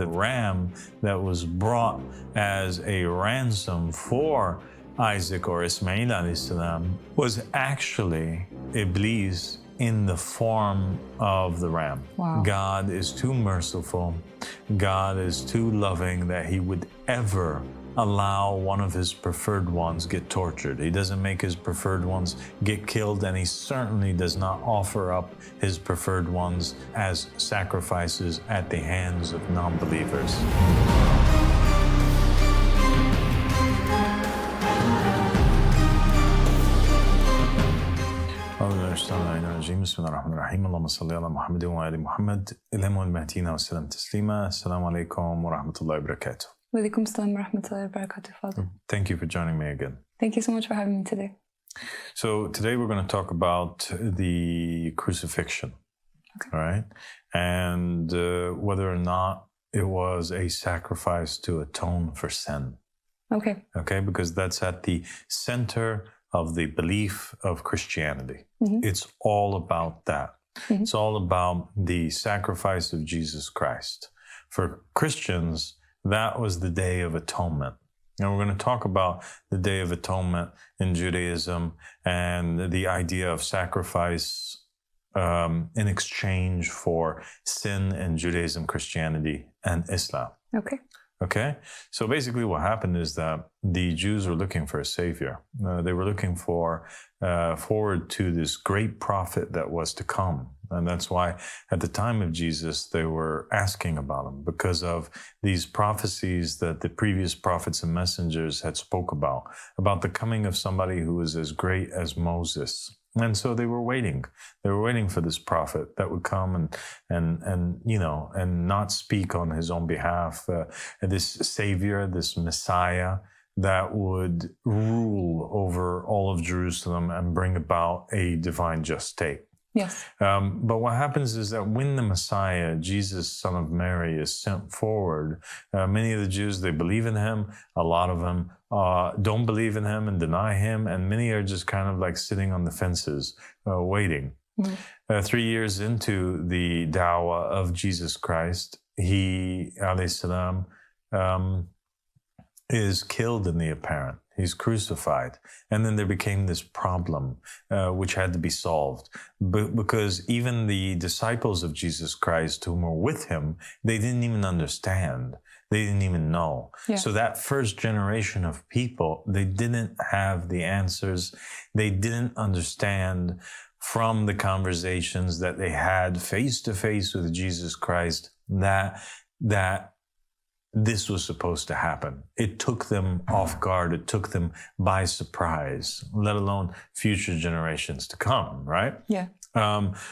the ram that was brought as a ransom for Isaac or Ismail alayhi salam was actually Iblis in the form of the ram. Wow. God is too merciful. God is too loving that he would ever allow one of his preferred ones get tortured. He doesn't make his preferred ones get killed, and he certainly does not offer up his preferred ones as sacrifices at the hands of non-believers. بسم الله الرحمن الرحيم اللهم صل على محمد وعلى محمد الهم والمهديين والسلام تسليما السلام عليكم ورحمة الله وبركاته. Walaikum salam wa rahmatullahi wa barakatuh, Father. Thank you for joining me again. Thank you so much for having me today. So today we're going to talk about the crucifixion, all right? And whether or not it was a sacrifice to atone for sin. Okay, because that's at the center of the belief of Christianity. It's all about that. It's all about the sacrifice of Jesus Christ. For Christians, that was the Day of Atonement. And we're going to talk about the Day of Atonement in Judaism and the idea of sacrifice in exchange for sin in Judaism, Christianity, and Islam. Okay? So basically what happened is that the Jews were looking for a savior. They were looking forward to this great prophet that was to come. And that's why at the time of Jesus, they were asking about him because of these prophecies that the previous prophets and messengers had spoke about the coming of somebody who was as great as Moses. And so they were waiting. They were waiting for this prophet that would come and not speak on his own behalf. This savior, this Messiah that would rule over all of Jerusalem and bring about a divine just state. Yes. But what happens is that when the Messiah, Jesus, son of Mary, is sent forward, many of the Jews, they believe in him. A lot of them don't believe in him and deny him. And many are just kind of like sitting on the fences, waiting. 3 years into the dawah of Jesus Christ, he, alayhi salam, is killed in the apparent. He's crucified. And then there became this problem which had to be solved. Because even the disciples of Jesus Christ who were with him, they didn't even understand. They didn't even know. Yeah. So that first generation of people, they didn't have the answers. They didn't understand from the conversations that they had face to face with Jesus Christ that this was supposed to happen. It took them off guard. It took them by surprise, let alone future generations to come, right? Yeah.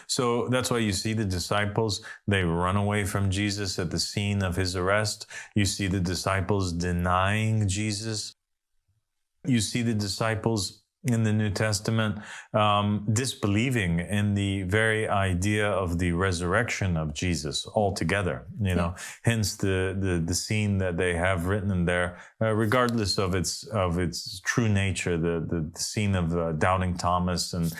So that's why you see the disciples, they run away from Jesus at the scene of his arrest. You see the disciples denying Jesus. You see the disciples in the New Testament, disbelieving in the very idea of the resurrection of Jesus altogether, hence the scene that they have written in there, regardless of its true nature, the scene of doubting Thomas and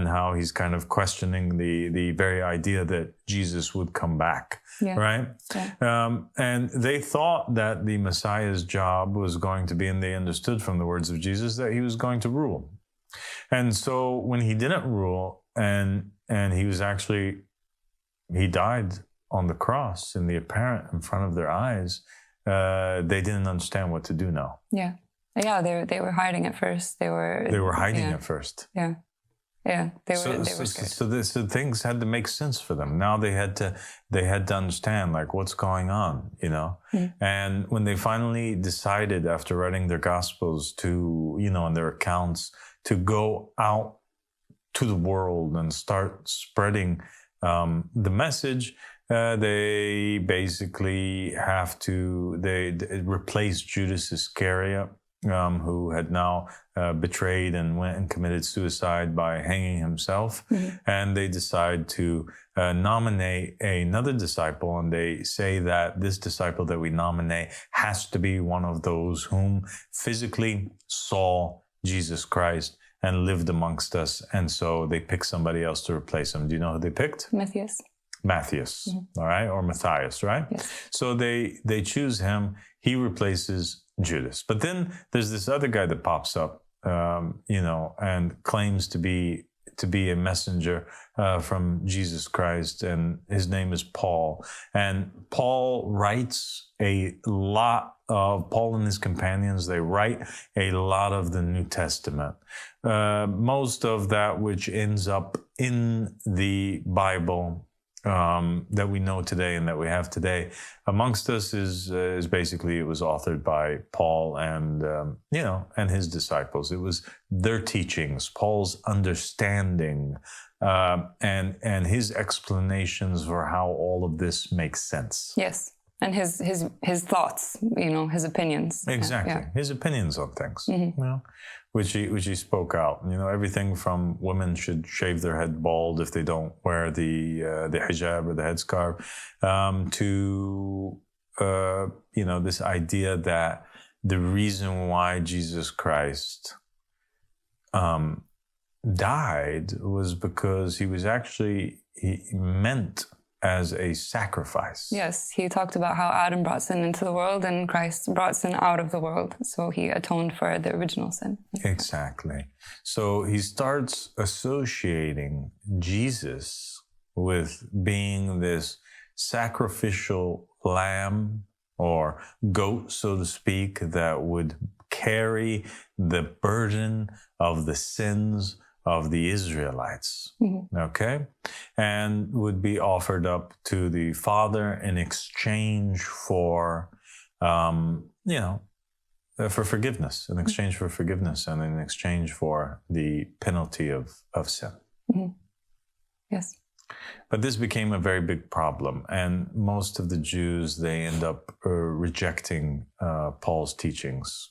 how he's kind of questioning the very idea that Jesus would come back. Yeah. Right? Yeah. And they thought that the Messiah's job was going to be, and they understood from the words of Jesus that he was going to rule. And so when he didn't rule and he died on the cross in the apparent in front of their eyes, they didn't understand what to do now. Yeah. Yeah, they were hiding at first. They were hiding at first. Yeah. Yeah, they were scared. So things had to make sense for them. Now they had to understand like what's going on, And when they finally decided after writing their gospels to, and their accounts to go out to the world and start spreading the message, they basically they replaced Judas Iscariot, who had now betrayed and went and committed suicide by hanging himself. And they decide to nominate another disciple, and they say that this disciple that we nominate has to be one of those whom physically saw Jesus Christ and lived amongst us. And so they picked somebody else to replace him. Do you know who they picked? Matthias. Matthias, all right, or Matthias, right? Yes. So they choose him. He replaces Judas. But then there's this other guy that pops up, and claims to be a messenger from Jesus Christ, and his name is Paul. And Paul writes Paul and his companions, they write a lot of the New Testament. Most of that which ends up in the Bible that we know today and that we have today amongst us is basically, it was authored by Paul and his disciples. It was their teachings, Paul's understanding, and his explanations for how all of this makes sense. Yes. And his thoughts, his opinions. Exactly. Yeah. His opinions on things, which he spoke out. Everything from women should shave their head bald if they don't wear the hijab or the headscarf, to this idea that the reason why Jesus Christ died was because he meant as a sacrifice. Yes, he talked about how Adam brought sin into the world and Christ brought sin out of the world. So he atoned for the original sin. Exactly. So he starts associating Jesus with being this sacrificial lamb or goat, so to speak, that would carry the burden of the sins of the Israelites, okay? And would be offered up to the Father in exchange for, for forgiveness, in exchange for forgiveness and in exchange for the penalty of sin. Yes. But this became a very big problem, and most of the Jews, they end up rejecting Paul's teachings.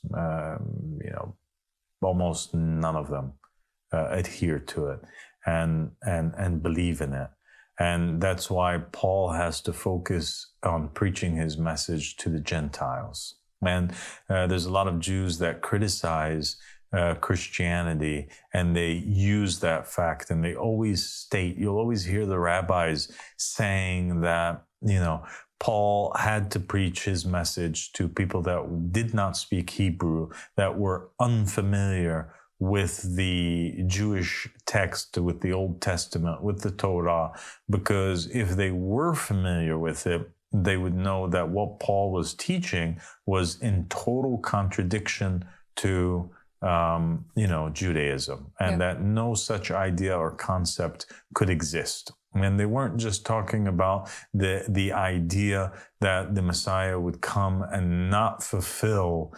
Almost none of them adhere to it and believe in it. And that's why Paul has to focus on preaching his message to the Gentiles. And there's a lot of Jews that criticize Christianity, and they use that fact, and they always state, you'll always hear the rabbis saying that, Paul had to preach his message to people that did not speak Hebrew, that were unfamiliar with the Jewish text, with the Old Testament, with the Torah, because if they were familiar with it, they would know that what Paul was teaching was in total contradiction to, Judaism, and that no such idea or concept could exist. And they weren't just talking about the idea that the Messiah would come and not fulfill,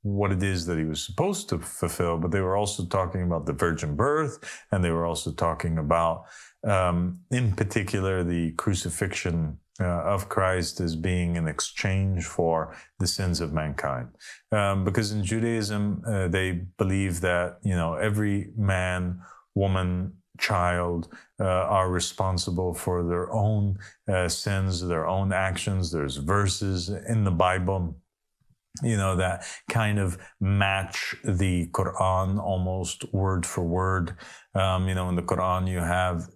what it is that he was supposed to fulfill, but they were also talking about the virgin birth, and they were also talking about, in particular, the crucifixion of Christ as being in exchange for the sins of mankind. Because in Judaism, they believe that, every man, woman, child are responsible for their own sins, their own actions. There's verses in the Bible that kind of match the Quran almost word for word. In the Quran, you have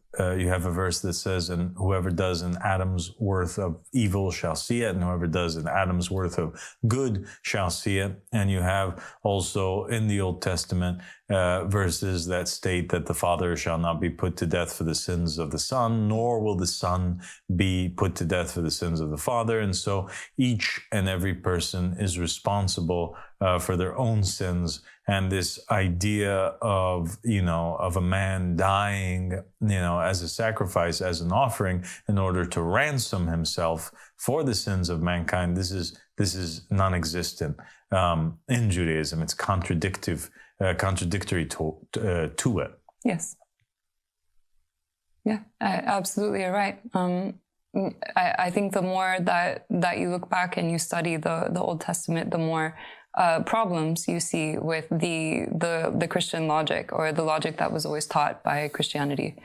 a verse that says, and whoever does an atom's worth of evil shall see it, and whoever does an atom's worth of good shall see it. And you have also in the Old Testament verses that state that the Father shall not be put to death for the sins of the Son, nor will the Son be put to death for the sins of the Father. And so each and every person is responsible for their own sins. And this idea of a man dying, as a sacrifice, as an offering, in order to ransom himself for the sins of mankind, this is non-existent in Judaism. It's contradictory to it. Yes. Yeah, absolutely, you're right. I think the more that you look back and you study the Old Testament, the more problems you see with the Christian logic, or the logic that was always taught by Christianity,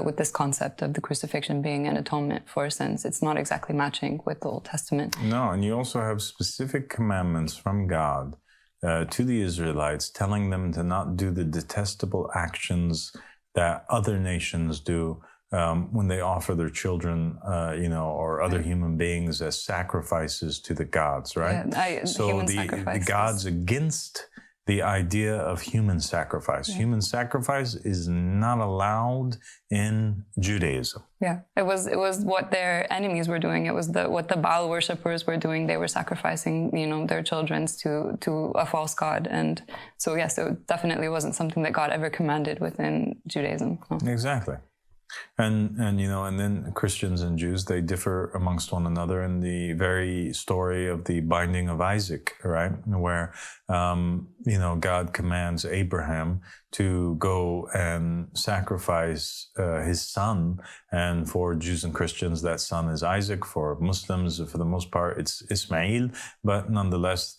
with this concept of the crucifixion being an atonement for sins. It's not exactly matching with the Old Testament. No, and you also have specific commandments from God to the Israelites, telling them to not do the detestable actions that other nations do, when they offer their children, or other human beings as sacrifices to the gods, right? Yeah, so the gods against the idea of human sacrifice. Yeah. Human sacrifice is not allowed in Judaism. Yeah, it was what their enemies were doing. It was what the Baal worshippers were doing. They were sacrificing, their children to a false god. And so, yes, it definitely wasn't something that God ever commanded within Judaism. Oh. Exactly. And then Christians and Jews, they differ amongst one another in the very story of the binding of Isaac, right? Where, God commands Abraham to go and sacrifice his son. And for Jews and Christians, that son is Isaac. For Muslims, for the most part, it's Ismail. But nonetheless,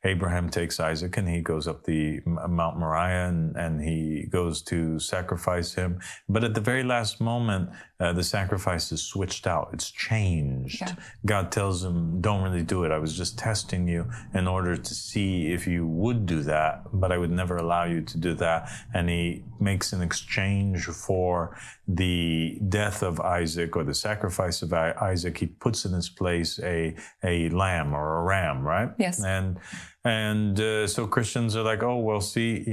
Abraham takes Isaac and he goes up the Mount Moriah and he goes to sacrifice him. But at the very last moment, the sacrifice is switched out. It's changed. Yeah. God tells him, don't really do it. I was just testing you in order to see if you would do that, but I would never allow you to do that. And he makes an exchange for the death of Isaac or the sacrifice of Isaac. He puts in its place a lamb or a ram, right? Yes. And so Christians are like, oh, well, see,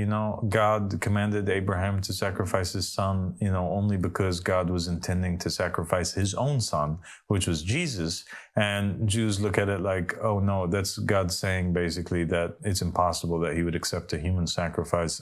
God commanded Abraham to sacrifice his son, only because God was intending to sacrifice his own son, which was Jesus. And Jews look at it like, oh, no, that's God saying basically that it's impossible that he would accept a human sacrifice.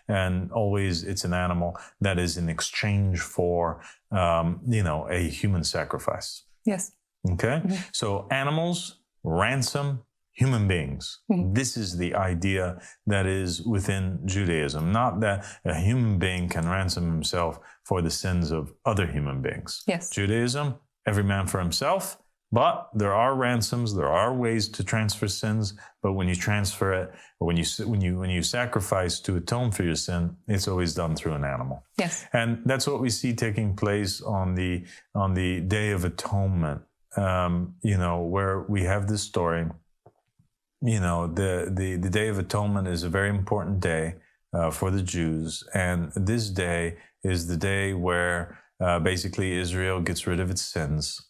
And always it's an animal that is in exchange for, a human sacrifice. Yes. Okay. Mm-hmm. So animals, ransom, human beings. Mm-hmm. This is the idea that is within Judaism, not that a human being can ransom himself for the sins of other human beings. Yes. Judaism, every man for himself, but there are ransoms, there are ways to transfer sins, but when you transfer it, or when you sacrifice to atone for your sin, it's always done through an animal. Yes. And that's what we see taking place on the Day of Atonement, where we have this story. The Day of Atonement is a very important day for the Jews. And this day is the day where basically Israel gets rid of its sins.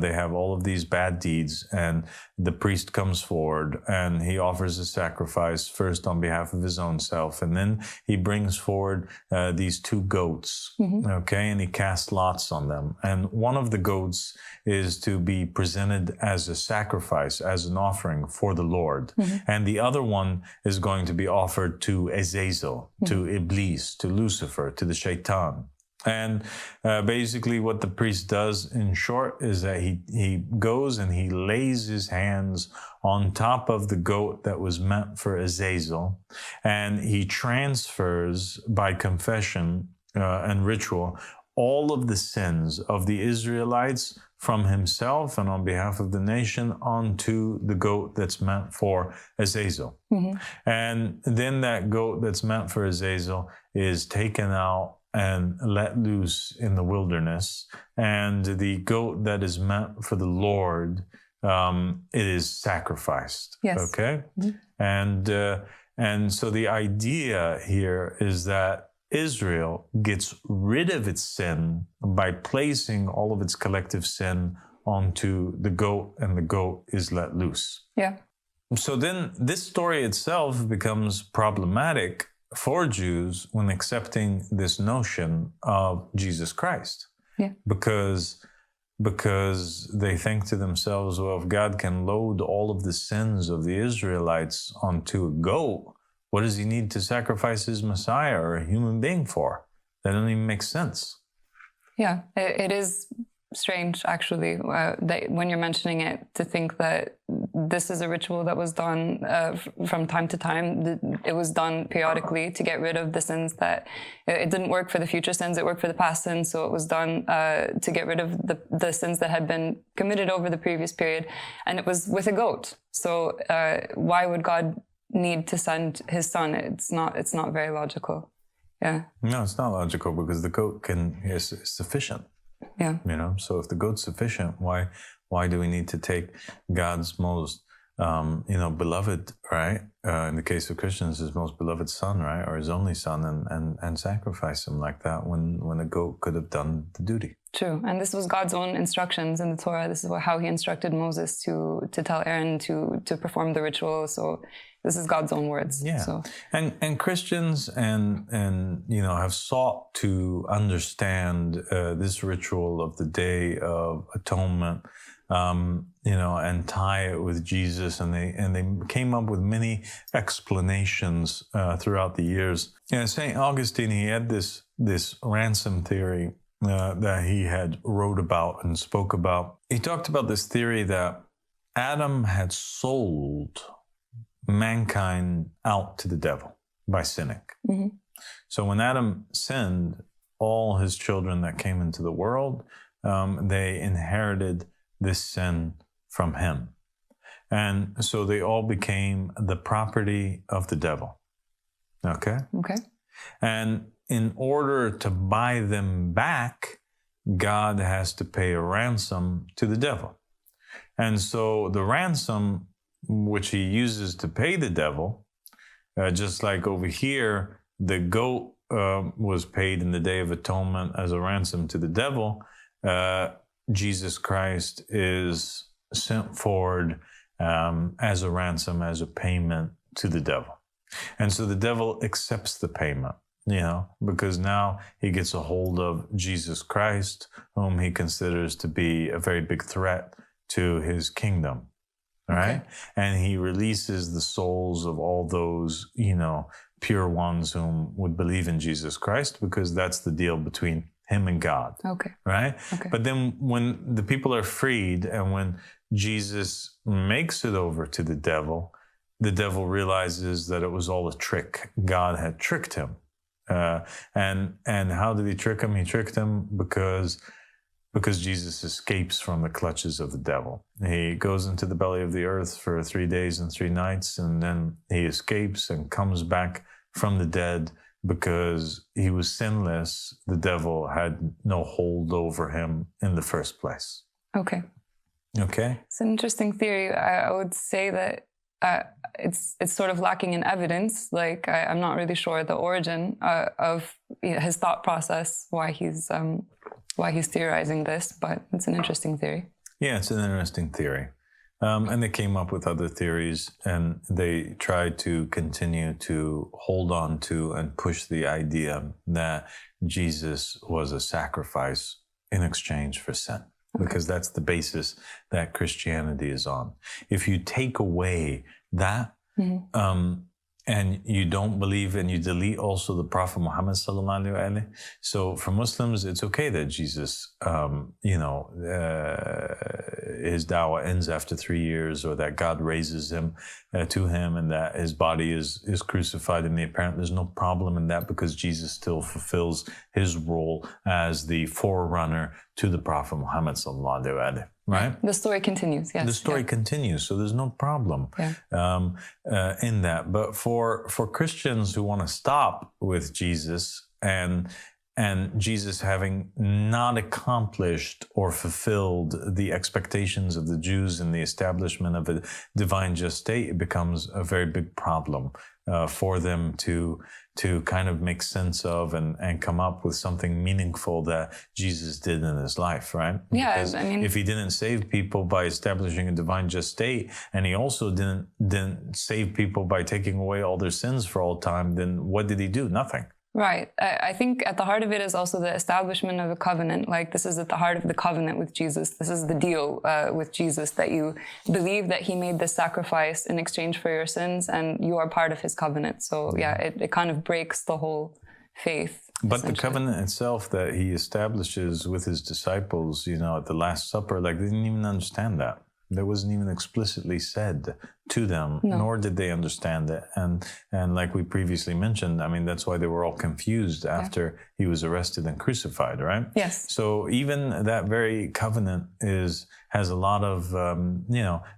They have all of these bad deeds, and the priest comes forward and he offers a sacrifice first on behalf of his own self. And then he brings forward these two goats, mm-hmm. okay, and he casts lots on them. And one of the goats is to be presented as a sacrifice, as an offering for the Lord. Mm-hmm. And the other one is going to be offered to Azazel, mm-hmm. to Iblis, to Lucifer, to the Shaitan. And basically what the priest does, in short, is that he goes and he lays his hands on top of the goat that was meant for Azazel, and he transfers by confession and ritual all of the sins of the Israelites from himself and on behalf of the nation onto the goat that's meant for Azazel. Mm-hmm. And then that goat that's meant for Azazel is taken out and let loose in the wilderness. And the goat that is meant for the Lord, it is sacrificed. Yes. Okay? Mm-hmm. And so the idea here is that Israel gets rid of its sin by placing all of its collective sin onto the goat, and the goat is let loose. Yeah. So then this story itself becomes problematic for Jews when accepting this notion of Jesus Christ. Yeah. Because they think to themselves, well, if God can load all of the sins of the Israelites onto a goat, what does he need to sacrifice his Messiah or a human being for? That doesn't even make sense. Yeah, it is strange, actually, that when you're mentioning it, to think that this is a ritual that was done from time to time. It was done periodically to get rid of the sins that it didn't work for the future sins. It worked for the past sins. So it was done to get rid of the sins that had been committed over the previous period. And it was with a goat. So why would God need to send his son? It's not very logical. Yeah. No, it's not logical, because the goat is sufficient. Yeah. So if the goat's sufficient, why do we need to take God's most beloved, right? In the case of Christians, his most beloved son, right? Or his only son, and sacrifice him like that when a goat could have done the duty. True. And this was God's own instructions in the Torah. This is how he instructed Moses to tell Aaron to perform the ritual. So this is God's own words. Yeah. So. And Christians have sought to understand this ritual of the Day of Atonement, and tie it with Jesus, and they came up with many explanations throughout the years. St. Augustine, he had this ransom theory that he had wrote about and spoke about. He talked about this theory that Adam had sold mankind out to the devil by sinning. Mm-hmm. So when Adam sinned, all his children that came into the world, they inherited this sin from him. And so they all became the property of the devil. Okay? Okay. And in order to buy them back, God has to pay a ransom to the devil. And so the ransom, which he uses to pay the devil, just like over here, the goat was paid in the Day of Atonement as a ransom to the devil, Jesus Christ is sent forward as a ransom, as a payment to the devil. And so the devil accepts the payment, because now he gets a hold of Jesus Christ, whom he considers to be a very big threat to his kingdom, right? Okay. And he releases the souls of all those, pure ones whom would believe in Jesus Christ, because that's the deal between him and God. Okay. Right? Okay. But then when the people are freed and when Jesus makes it over to the devil realizes that it was all a trick. God had tricked him. And how did he trick him? He tricked him because Jesus escapes from the clutches of the devil. He goes into the belly of the earth for 3 days and 3 nights, and then he escapes and comes back from the dead. Because he was sinless, the devil had no hold over him in the first place. Okay. Okay. It's an interesting theory. I would say that it's sort of lacking in evidence. Like I'm not really sure the origin of his thought process, why he's theorizing this, but it's an interesting theory. Yeah, it's an interesting theory. And they came up with other theories, and they tried to continue to hold on to and push the idea that Jesus was a sacrifice in exchange for sin, because that's the basis that Christianity is on. If you take away that, and you don't believe, and you delete also the Prophet Muhammad sallallahu alaihi wasallam. So for Muslims, it's okay that Jesus, his dawah ends after 3 years, or that God raises him to him, and that his body is crucified in the apparent. There's no problem in that, because Jesus still fulfills his role as the forerunner to the Prophet Muhammad sallallahu alaihi wasallam. Right? The story continues, yes. The story continues, so there's no problem in that. But for Christians who want to stop with Jesus and Jesus having not accomplished or fulfilled the expectations of the Jews in the establishment of a divine just state, it becomes a very big problem for them to kind of make sense of and come up with something meaningful that Jesus did in his life, right? Yeah, because if he didn't save people by establishing a divine just state, and he also didn't save people by taking away all their sins for all time, then what did he do? Nothing. Right. I think at the heart of it is also the establishment of a covenant. Like, this is at the heart of the covenant with Jesus. This is the deal with Jesus, that you believe that he made this sacrifice in exchange for your sins, and you are part of his covenant. So yeah, it kind of breaks the whole faith. But the covenant itself that he establishes with his disciples, at the Last Supper, they didn't even understand that. That wasn't even explicitly said to them, nor did they understand it. And like we previously mentioned, that's why they were all confused after he was arrested and crucified, right? Yes. So even that very covenant has a lot of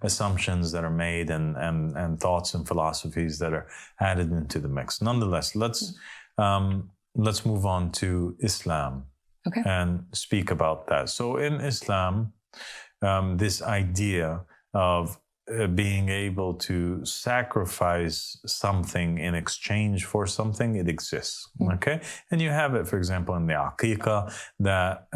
assumptions that are made and thoughts and philosophies that are added into the mix. Nonetheless, let's move on to Islam and speak about that. So in Islam, this idea of being able to sacrifice something in exchange for something, it exists, okay? And you have it, for example, in the aqiqah that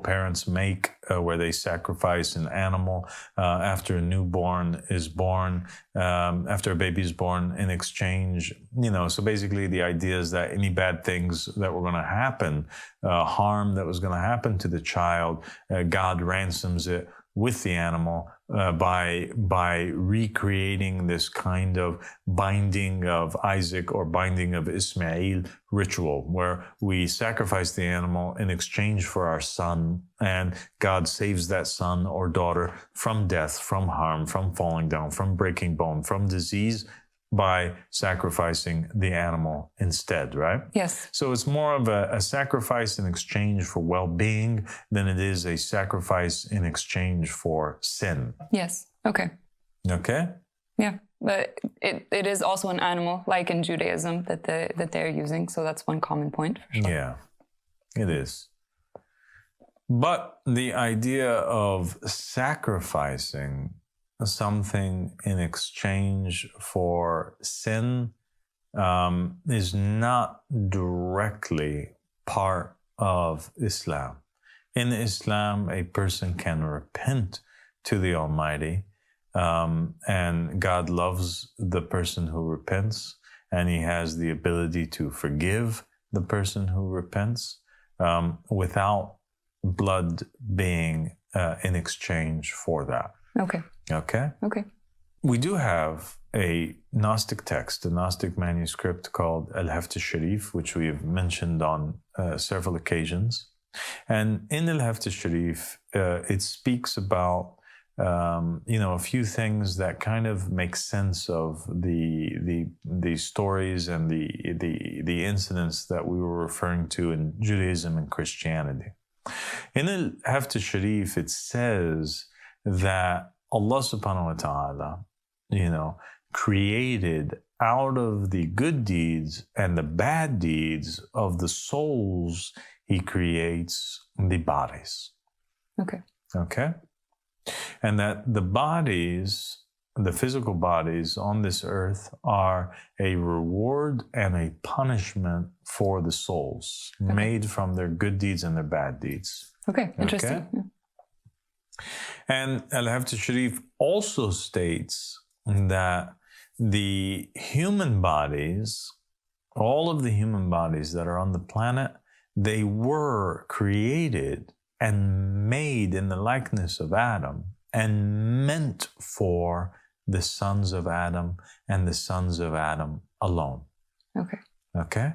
parents make where they sacrifice an animal after a newborn is born, after a baby is born in exchange, so basically the idea is that any bad things that were going to happen, harm that was going to happen to the child, God ransoms it with the animal by recreating this kind of binding of Isaac or binding of Ismail ritual, where we sacrifice the animal in exchange for our son, and God saves that son or daughter from death, from harm, from falling down, from breaking bone, from disease, by sacrificing the animal instead, right? Yes. So it's more of a sacrifice in exchange for well-being than it is a sacrifice in exchange for sin. Yes. Okay. Okay? Yeah. But it is also an animal, like in Judaism, that they're using. So that's one common point, for sure. Yeah, it is. But the idea of sacrificing something in exchange for sin is not directly part of Islam. In Islam, a person can repent to the Almighty, and God loves the person who repents, and He has the ability to forgive the person who repents without blood being in exchange for that. Okay. Okay? Okay. We do have a Gnostic text, a Gnostic manuscript called Al-Heft al-Sharif, which we have mentioned on several occasions. And in Al-Heft al-Sharif, it speaks about, a few things that kind of make sense of the stories and the incidents that we were referring to in Judaism and Christianity. In Al-Heft al-Sharif, it says that Allah subhanahu wa ta'ala, created out of the good deeds and the bad deeds of the souls, He creates the bodies. Okay. Okay? And that the bodies, the physical bodies on this earth, are a reward and a punishment for the souls, made from their good deeds and their bad deeds. Okay, interesting. Okay? Yeah. And Al-Heft al-Sharif also states that the human bodies, all of the human bodies that are on the planet, they were created and made in the likeness of Adam and meant for the sons of Adam and the sons of Adam alone. Okay. Okay?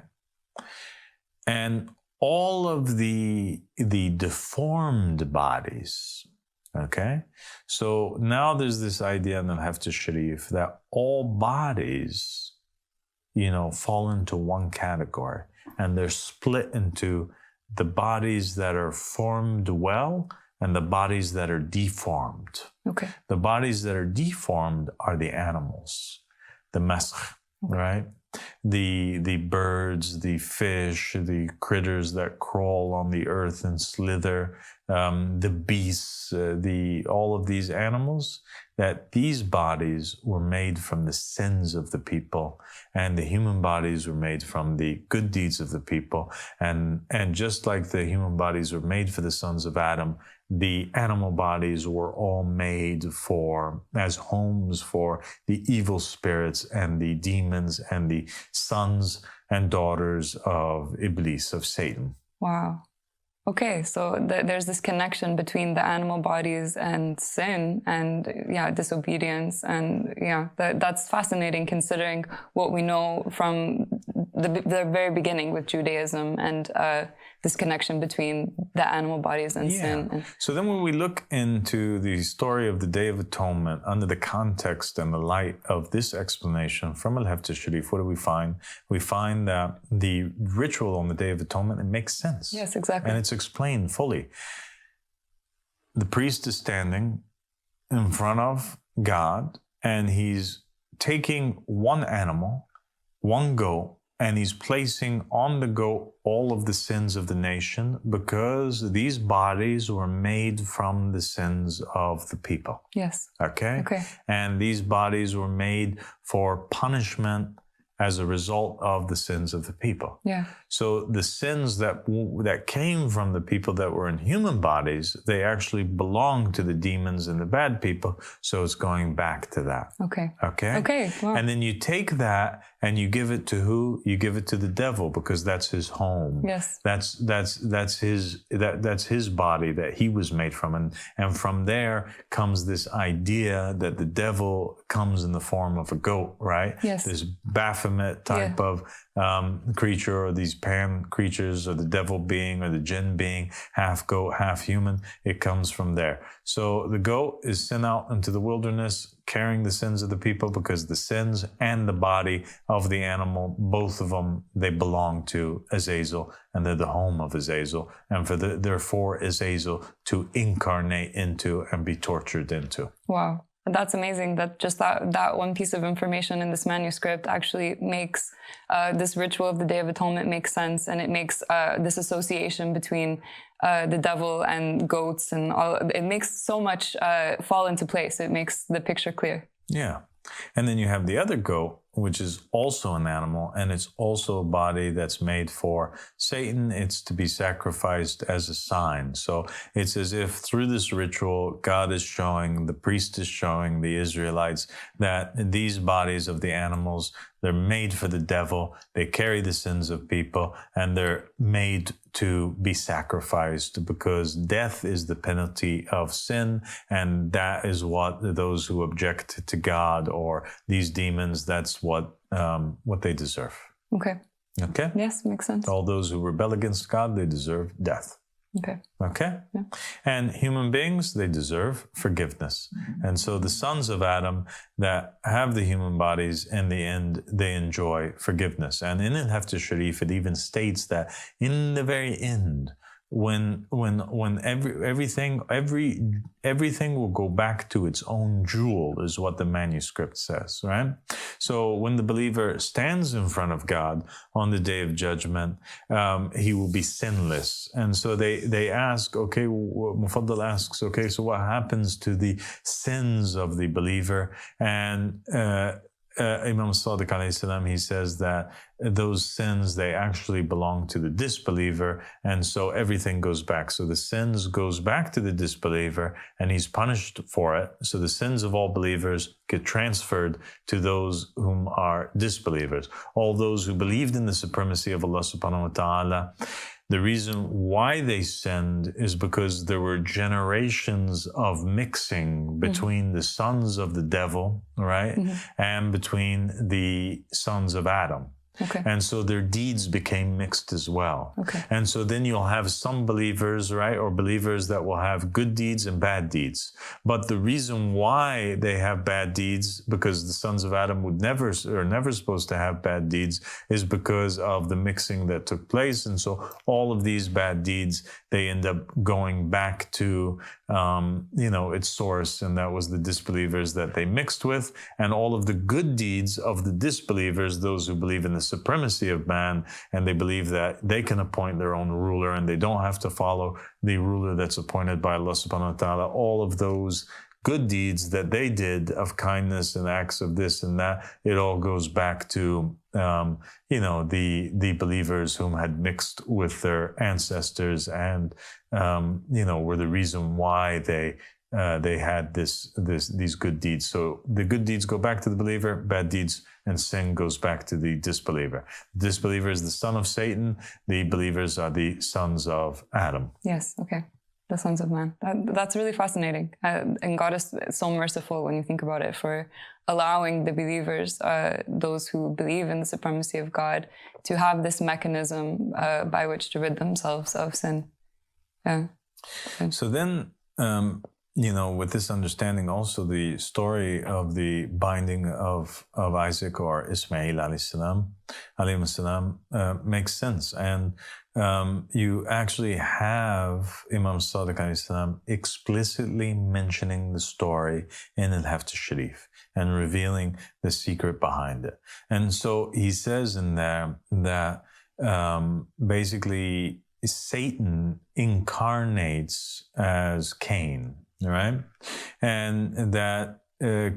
And all of the deformed bodies, okay? So now there's this idea in the Al-Heft al-Sharif that all bodies, fall into one category, and they're split into the bodies that are formed well and the bodies that are deformed. Okay. The bodies that are deformed are the animals, the maskh, right? The birds, the fish, the critters that crawl on the earth and slither, the beasts, all of these animals, that these bodies were made from the sins of the people, and the human bodies were made from the good deeds of the people. And just like the human bodies were made for the sons of Adam, the animal bodies were all made as homes for the evil spirits and the demons and the sons and daughters of Iblis, of Satan. Wow. Okay, so there's this connection between the animal bodies and sin and, disobedience. And, that's fascinating considering what we know from the very beginning with Judaism and this connection between the animal bodies and sin. So then when we look into the story of the Day of Atonement under the context and the light of this explanation from Al-Heft al-Sharif, what do we find? We find that the ritual on the Day of Atonement, it makes sense. Yes, exactly. And it's explained fully. The priest is standing in front of God, and he's taking one animal, one goat, and he's placing on the goat all of the sins of the nation, because these bodies were made from the sins of the people. Yes. Okay? And these bodies were made for punishment as a result of the sins of the people. Yeah. So the sins that came from the people that were in human bodies, they actually belong to the demons and the bad people. So it's going back to that. Okay. Wow. And then you take that and you give it to who? You give it to the devil, because that's his home. Yes. That's his body that he was made from. And from there comes this idea that the devil comes in the form of a goat, right? Yes. This Baphomet type of creature, or these pan creatures, or the devil being, or the jinn being, half goat, half human. It comes from there. So the goat is sent out into the wilderness, carrying the sins of the people, because the sins and the body of the animal, both of them, they belong to Azazel, and they're the home of Azazel, and therefore Azazel to incarnate into and be tortured into. Wow. That's amazing that just that one piece of information in this manuscript actually makes this ritual of the Day of Atonement make sense, and it makes this association between the devil and goats and all. It makes so much fall into place. It makes the picture clear. Yeah. And then you have the other goat, which is also an animal, and it's also a body that's made for Satan. It's to be sacrificed as a sign. So it's as if through this ritual, God is showing, the priest is showing the Israelites that these bodies of the animals, they're made for the devil. They carry the sins of people, and they're made to be sacrificed, because death is the penalty of sin. And that is what those who object to God or these demons, that's what they deserve. Okay. Yes, makes sense. All those who rebel against God, they deserve death. Okay. Yeah. And human beings, they deserve forgiveness. And so the sons of Adam that have the human bodies, in the end, they enjoy forgiveness. And in Al-Hafta Sharif, it even states that in the very end, when everything will go back to its own jewel, is what the manuscript says, right? So when the believer stands in front of God on the day of judgment, he will be sinless. And so they ask, okay, Mufaddal asks, okay, so what happens to the sins of the believer? And Imam Sadiq alayhi salam, he says that those sins, they actually belong to the disbeliever, and so everything goes back. So the sins goes back to the disbeliever, and he's punished for it. So the sins of all believers get transferred to those whom are disbelievers. All those who believed in the supremacy of Allah subhanahu wa ta'ala, the reason why they sinned is because there were generations of mixing between the sons of the devil, right? And between the sons of Adam. Okay. And so their deeds became mixed as well. Okay. And so then you'll have some believers, right, or believers that will have good deeds and bad deeds. But the reason why they have bad deeds, because the sons of Adam are never supposed to have bad deeds, is because of the mixing that took place. And so all of these bad deeds, they end up going back to, its source, and that was the disbelievers that they mixed with. And all of the good deeds of the disbelievers, those who believe in the supremacy of man, and they believe that they can appoint their own ruler and they don't have to follow the ruler that's appointed by Allah subhanahu wa ta'ala. All of those good deeds that they did of kindness and acts of this and that, it all goes back to the believers whom had mixed with their ancestors and were the reason why they had these good deeds. So the good deeds go back to the believer, bad deeds and sin goes back to the disbeliever. The disbeliever is the son of Satan. The believers are the sons of Adam. Yes. Okay. The sons of man. That's really fascinating. And God is so merciful when you think about it, for allowing the believers, those who believe in the supremacy of God, to have this mechanism by which to rid themselves of sin. Yeah. So then with this understanding, also the story of the binding of Isaac or Ismail alayhi salam makes sense. And you actually have Imam Sadiq alayhi salam explicitly mentioning the story in Al-Haft al-Sharif and revealing the secret behind it. And so he says in there that basically Satan incarnates as Cain, right? And that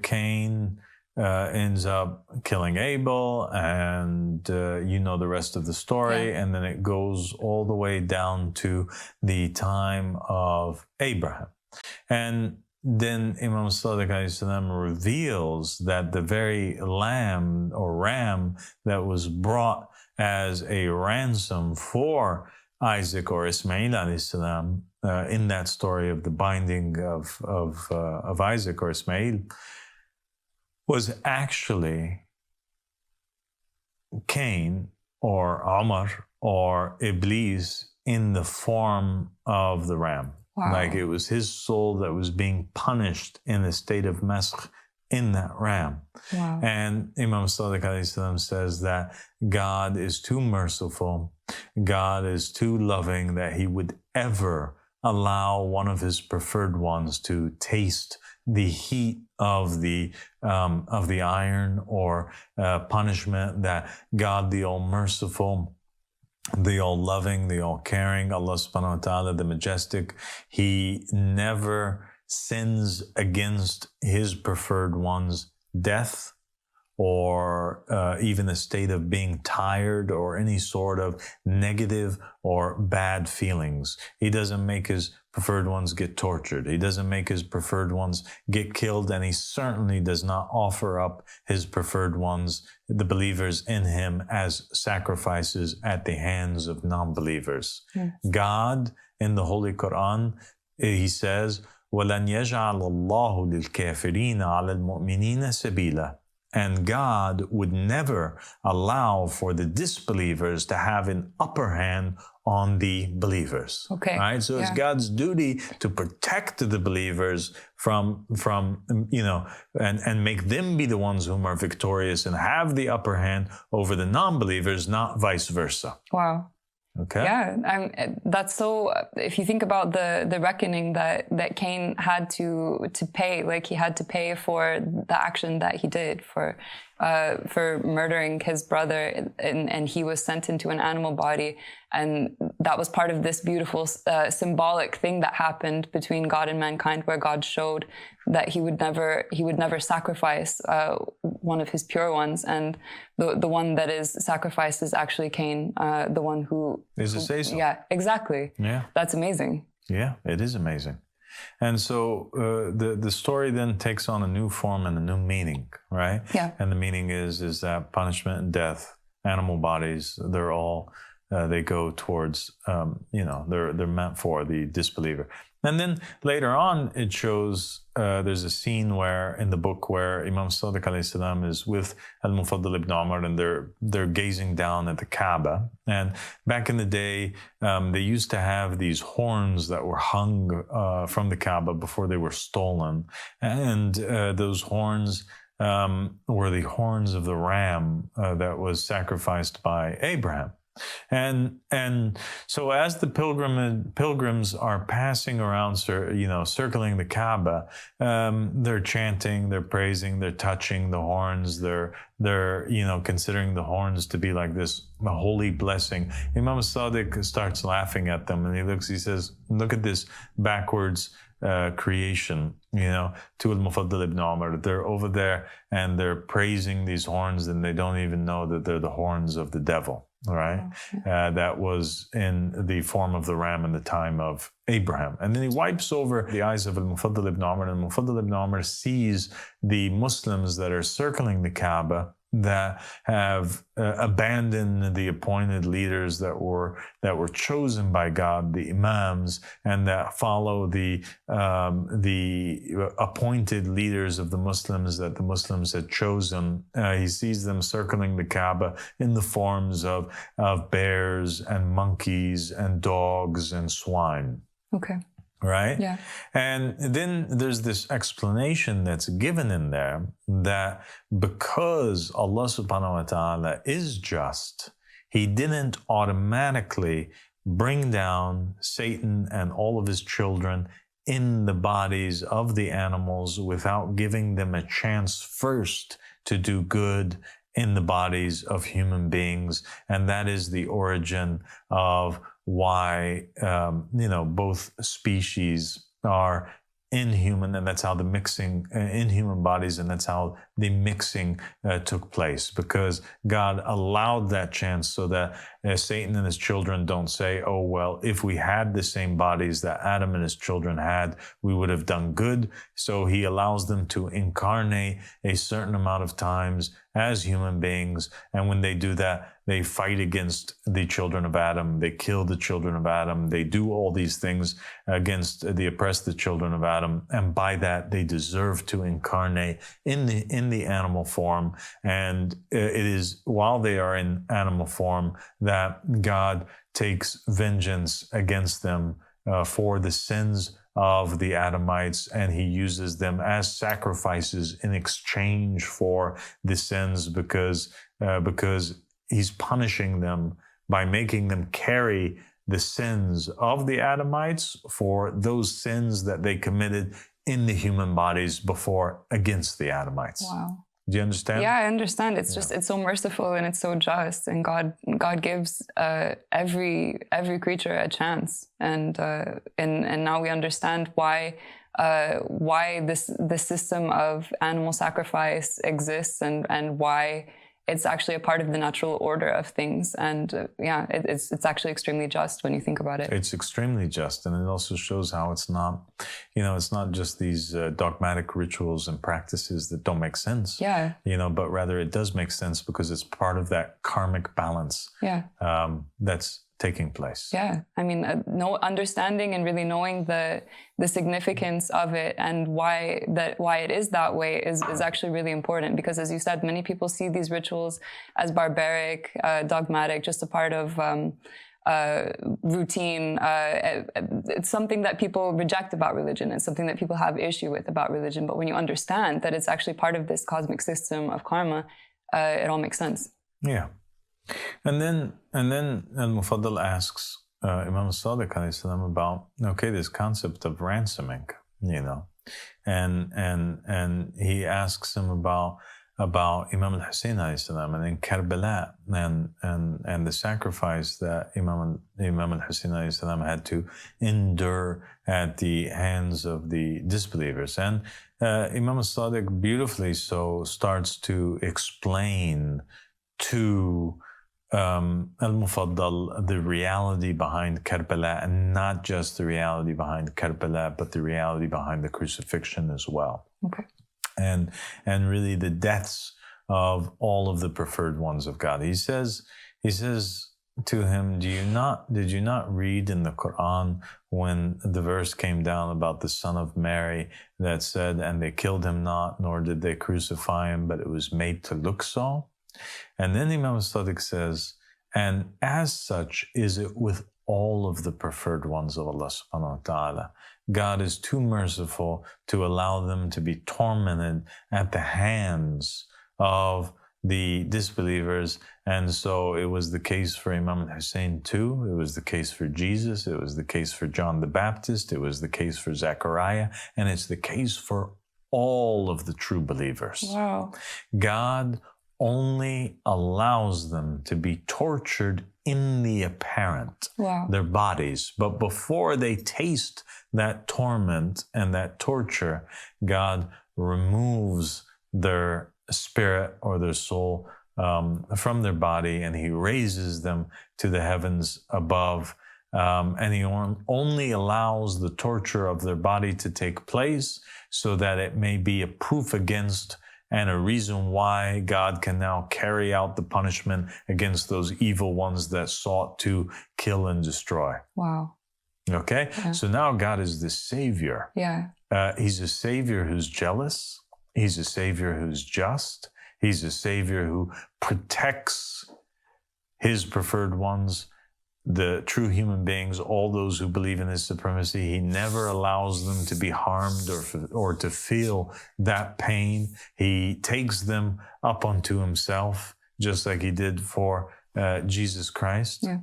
Cain ends up killing Abel, and the rest of the story. Yeah. And then it goes all the way down to the time of Abraham. And then Imam Sadiq alayhi salam reveals that the very lamb or ram that was brought as a ransom for Isaac or Ismail alayhi salam in that story of the binding of Isaac or Ismail was actually Cain or Umar or Iblis in the form of the ram. Wow. Like it was his soul that was being punished in the state of masq in that ram. Wow. And Imam Sadiq alayhi salam says that God is too merciful, God is too loving that he would ever allow one of his preferred ones to taste the heat of the iron or punishment that God, the all-merciful, the all-loving, the all-caring, Allah subhanahu wa ta'ala, the majestic, he never sins against his preferred one's death or even a state of being tired or any sort of negative or bad feelings. He doesn't make his preferred ones get tortured. He doesn't make his preferred ones get killed, and he certainly does not offer up his preferred ones, the believers in him, as sacrifices at the hands of non-believers. Yes. God, in the Holy Quran, he says, وَلَنْ يَجْعَلَ اللَّهُ لِلْكَافِرِينَ عَلَى الْمُؤْمِنِينَ سَبِيلًا. And God would never allow for the disbelievers to have an upper hand on the believers. Okay. Right? So it's God's duty to protect the believers from and make them be the ones whom are victorious and have the upper hand over the non-believers, not vice versa. Wow. Okay. Yeah, that's so. If you think about the reckoning that Cain had to pay, like he had to pay for the action that he did for murdering his brother, and he was sent into an animal body, and that was part of this beautiful symbolic thing that happened between God and mankind, where God showed that he would never sacrifice one of his pure ones, and the one that is sacrificed is actually Cain, the one who is a say-so. Yeah, exactly. Yeah, that's amazing. Yeah, it is amazing. And so the story then takes on a new form and a new meaning, right? Yeah. And the meaning is that punishment and death, animal bodies, they're all they go towards they're meant for the disbeliever. And then later on, it shows there's a scene where in the book where Imam Sadiq alayhi salam is with Al-Mufaddal ibn Umar, and they're gazing down at the Kaaba. And back in the day, they used to have these horns that were hung from the Kaaba before they were stolen, and those horns were the horns of the ram that was sacrificed by Abraham. And so as the pilgrims are passing around, circling the Kaaba, they're chanting, they're praising, they're touching the horns, they're considering the horns to be like this holy blessing. Imam Sadiq starts laughing at them, and he says, look at this backwards creation, to Al-Mufaddal ibn Umar. They're over there and they're praising these horns, and they don't even know that they're the horns of the devil. Right? That was in the form of the ram in the time of Abraham. And then he wipes over the eyes of Al-Mufaddal ibn Umar, and Al-Mufaddal ibn Umar sees the Muslims that are circling the Kaaba that have abandoned the appointed leaders that were chosen by God, the imams, and that follow the appointed leaders of the Muslims that the Muslims had chosen. He sees them circling the Kaaba in the forms of bears and monkeys and dogs and swine. Okay. right? Yeah. And then there's this explanation that's given in there that because Allah subhanahu wa ta'ala is just, he didn't automatically bring down Satan and all of his children in the bodies of the animals without giving them a chance first to do good in the bodies of human beings. And that is the origin of why, both species are inhuman, and that's how the mixing in human bodies, and that's how the mixing took place, because God allowed that chance so that Satan and his children don't say, oh, well, if we had the same bodies that Adam and his children had, we would have done good. So he allows them to incarnate a certain amount of times as human beings. And when they do that, they fight against the children of Adam. They kill the children of Adam. They do all these things against the oppressed the children of Adam. And by that, they deserve to incarnate in the animal form. And it is while they are in animal form that God takes vengeance against them for the sins of the Adamites, and he uses them as sacrifices in exchange for the sins, because he's punishing them by making them carry the sins of the Adamites for those sins that they committed in the human bodies before against the Adamites. Wow. Do you understand? Yeah, I understand. It's just, it's so merciful and it's so just, and God gives every creature a chance, and now we understand why this system of animal sacrifice exists, and why it's actually a part of the natural order of things. And it's actually extremely just when you think about it. It's extremely just. And it also shows how it's not just these dogmatic rituals and practices that don't make sense. Yeah. But rather it does make sense because it's part of that karmic balance. Yeah. That's taking place. Yeah. I mean, understanding and really knowing the significance of it and why it is that way is actually really important, because as you said, many people see these rituals as barbaric, dogmatic, just a part of routine. It's something that people reject about religion. It's something that people have issue with about religion. But when you understand that it's actually part of this cosmic system of karma, it all makes sense. Yeah. And then Al-Mufaddal asks Imam Al Sadiq alayhi salam about this concept of ransoming, and he asks him about Imam Al-Hussein alayhi salam, and in Karbala, and the sacrifice that Imam Al-Hussein alayhi salam had to endure at the hands of the disbelievers. And Imam Al Sadiq beautifully so starts to explain to Al-Mufaddal the reality behind Karbala, and not just the reality behind Karbala, but the reality behind the crucifixion as well. Okay. And really the deaths of all of the preferred ones of God. He says to him, did you not read in the Quran when the verse came down about the son of Mary that said, and they killed him not, nor did they crucify him, but it was made to look so? And then Imam Sadiq says, and as such is it with all of the preferred ones of Allah subhanahu wa ta'ala. God is too merciful to allow them to be tormented at the hands of the disbelievers. And so it was the case for Imam Hussein too. It was the case for Jesus. It was the case for John the Baptist. It was the case for Zechariah. And it's the case for all of the true believers. Wow. God only allows them to be tortured in the apparent, their bodies. But before they taste that torment and that torture, God removes their spirit or their soul from their body, and he raises them to the heavens above. And he only allows the torture of their body to take place so that it may be a proof against and a reason why God can now carry out the punishment against those evil ones that sought to kill and destroy. Wow. Okay? Yeah. So now God is the Savior. Yeah. He's a Savior who's jealous. He's a Savior who's just. He's a Savior who protects his preferred ones the true human beings, all those who believe in his supremacy, he never allows them to be harmed or to feel that pain. He takes them up onto himself, just like he did for Jesus Christ. Yeah.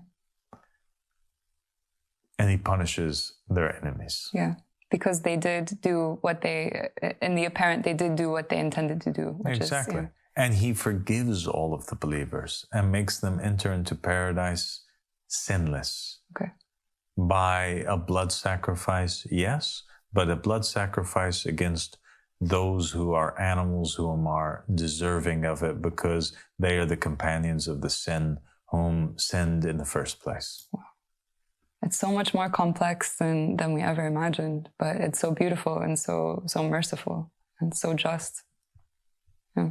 And he punishes their enemies. Yeah. Because they did do what they, in the apparent, they did do what they intended to do. Exactly. Is, yeah. And he forgives all of the believers and makes them enter into paradise sinless. Okay. By a blood sacrifice, yes, but a blood sacrifice against those who are animals who are deserving of it because they are the companions of the sin whom sinned in the first place. Wow. It's so much more complex than we ever imagined, but it's so beautiful and so merciful and so just. Yeah.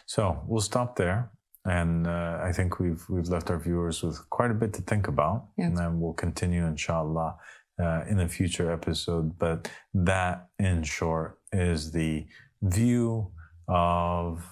So we'll stop there. And I think we've left our viewers with quite a bit to think about. Yeah. And then we'll continue, inshallah, in a future episode. But that, in short, is the view of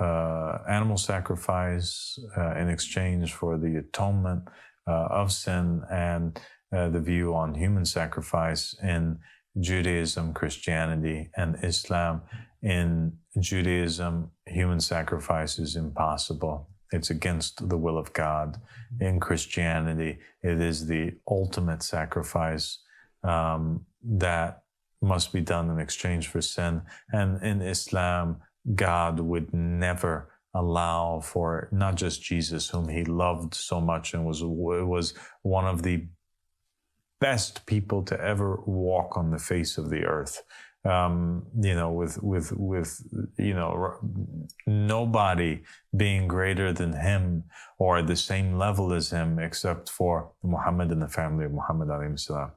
animal sacrifice in exchange for the atonement of sin, and the view on human sacrifice in Judaism, Christianity, and Islam. In Judaism, human sacrifice is impossible. It's against the will of God. In Christianity, it is the ultimate sacrifice that must be done in exchange for sin. And in Islam, God would never allow for not just Jesus, whom he loved so much and was one of the best people to ever walk on the face of the earth. With nobody being greater than him or at the same level as him, except for Muhammad and the family of Muhammad alayhi salam.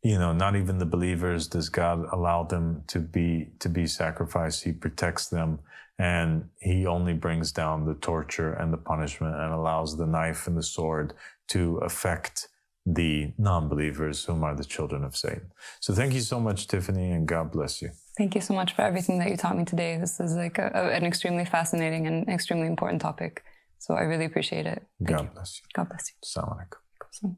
Not even the believers does God allow them to be sacrificed. He protects them, and he only brings down the torture and the punishment and allows the knife and the sword to affect the non-believers, whom are the children of Satan. So thank you so much, Tiffany, and God bless you. Thank you so much for everything that you taught me today. This is like an extremely fascinating and extremely important topic. So I really appreciate it. God bless you. God bless you. Assalamu alaikum.